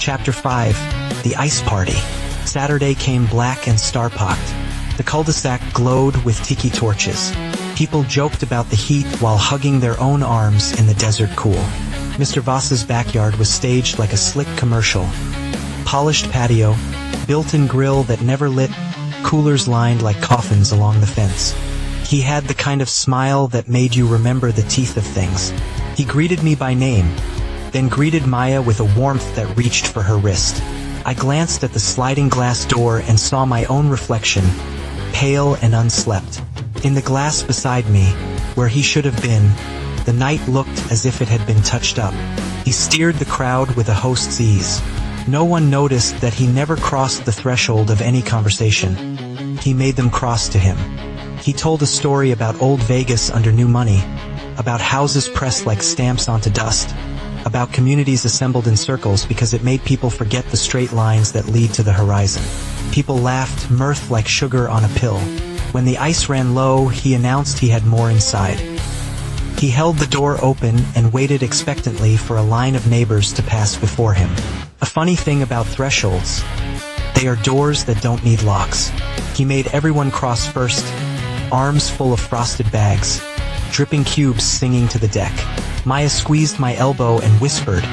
Chapter 5. The Ice Party. Saturday came black and star-pocked. The cul-de-sac glowed with tiki torches. People joked about the heat while hugging their own arms in the desert cool. Mr. Voss's backyard was staged like a slick commercial. Polished patio, built-in grill that never lit, coolers lined like coffins along the fence. He had the kind of smile that made you remember the teeth of things. He greeted me by name, then greeted Maya with a warmth that reached for her wrist. I glanced at the sliding glass door and saw my own reflection, pale and unslept. In the glass beside me, where he should have been, the night looked as if it had been touched up. He steered the crowd with a host's ease. No one noticed that he never crossed the threshold of any conversation. He made them cross to him. He told a story about old Vegas under new money, about houses pressed like stamps onto dust, about communities assembled in circles because it made people forget the straight lines that lead to the horizon. People laughed, mirth like sugar on a pill. When the ice ran low, he announced he had more inside. He held the door open and waited expectantly for a line of neighbors to pass before him. A funny thing about thresholds, they are doors that don't need locks. He made everyone cross first, arms full of frosted bags, dripping cubes singing to the deck. Maya squeezed my elbow and whispered,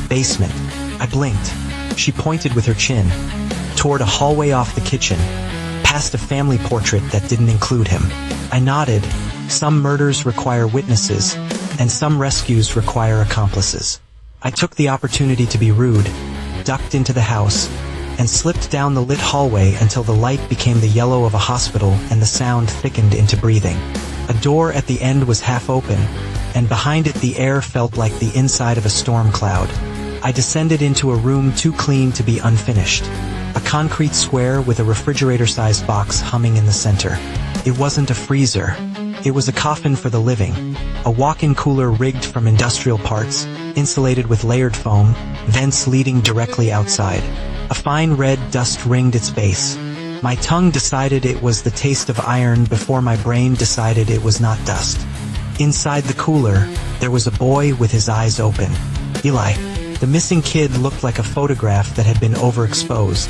"Basement." I blinked. She pointed with her chin, toward a hallway off the kitchen, past a family portrait that didn't include him. I nodded. Some murders require witnesses, and some rescues require accomplices. I took the opportunity to be rude, ducked into the house, and slipped down the lit hallway until the light became the yellow of a hospital and the sound thickened into breathing. A door at the end was half open, and behind it the air felt like the inside of a storm cloud. I descended into a room too clean to be unfinished. A concrete square with a refrigerator-sized box humming in the center. It wasn't a freezer. It was a coffin for the living. A walk-in cooler rigged from industrial parts, insulated with layered foam, vents leading directly outside. A fine red dust ringed its base. My tongue decided it was the taste of iron before my brain decided it was not dust. Inside the cooler, there was a boy with his eyes open. Eli. The missing kid looked like a photograph that had been overexposed.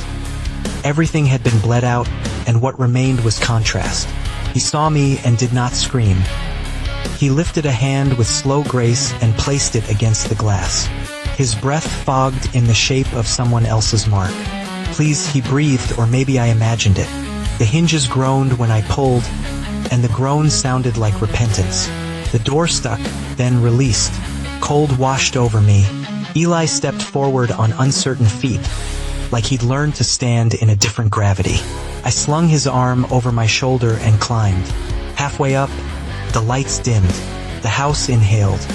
Everything had been bled out, and what remained was contrast. He saw me and did not scream. He lifted a hand with slow grace and placed it against the glass. His breath fogged in the shape of someone else's mark. Please, he breathed, or maybe I imagined it. The hinges groaned when I pulled, and the groan sounded like repentance. The door stuck, then released. Cold washed over me. Eli stepped forward on uncertain feet, like he'd learned to stand in a different gravity. I slung his arm over my shoulder and climbed. Halfway up, the lights dimmed. The house inhaled.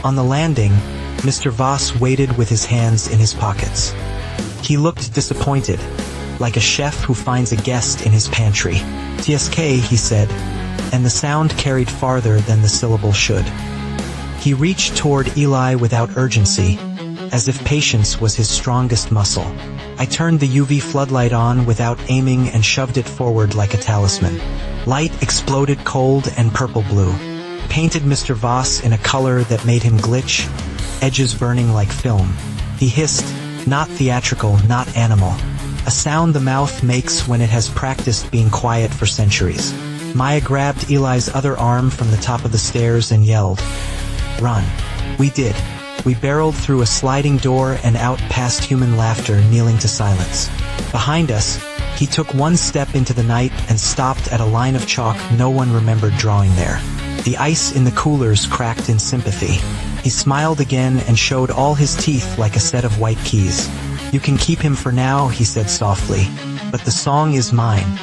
On the landing, Mr. Voss waited with his hands in his pockets. He looked disappointed, like a chef who finds a guest in his pantry. "TSK," he said, and the sound carried farther than the syllable should. He reached toward Eli without urgency, as if patience was his strongest muscle. I turned the UV floodlight on without aiming and shoved it forward like a talisman. Light exploded cold and purple-blue. Painted Mr. Voss in a color that made him glitch, edges burning like film. He hissed, not theatrical, not animal. A sound the mouth makes when it has practiced being quiet for centuries. Maya grabbed Eli's other arm from the top of the stairs and yelled, "Run." We did. We barreled through a sliding door and out past human laughter, kneeling to silence. Behind us, he took one step into the night and stopped at a line of chalk no one remembered drawing there. The ice in the coolers cracked in sympathy. He smiled again and showed all his teeth like a set of white keys. "You can keep him for now," he said softly, "but the song is mine."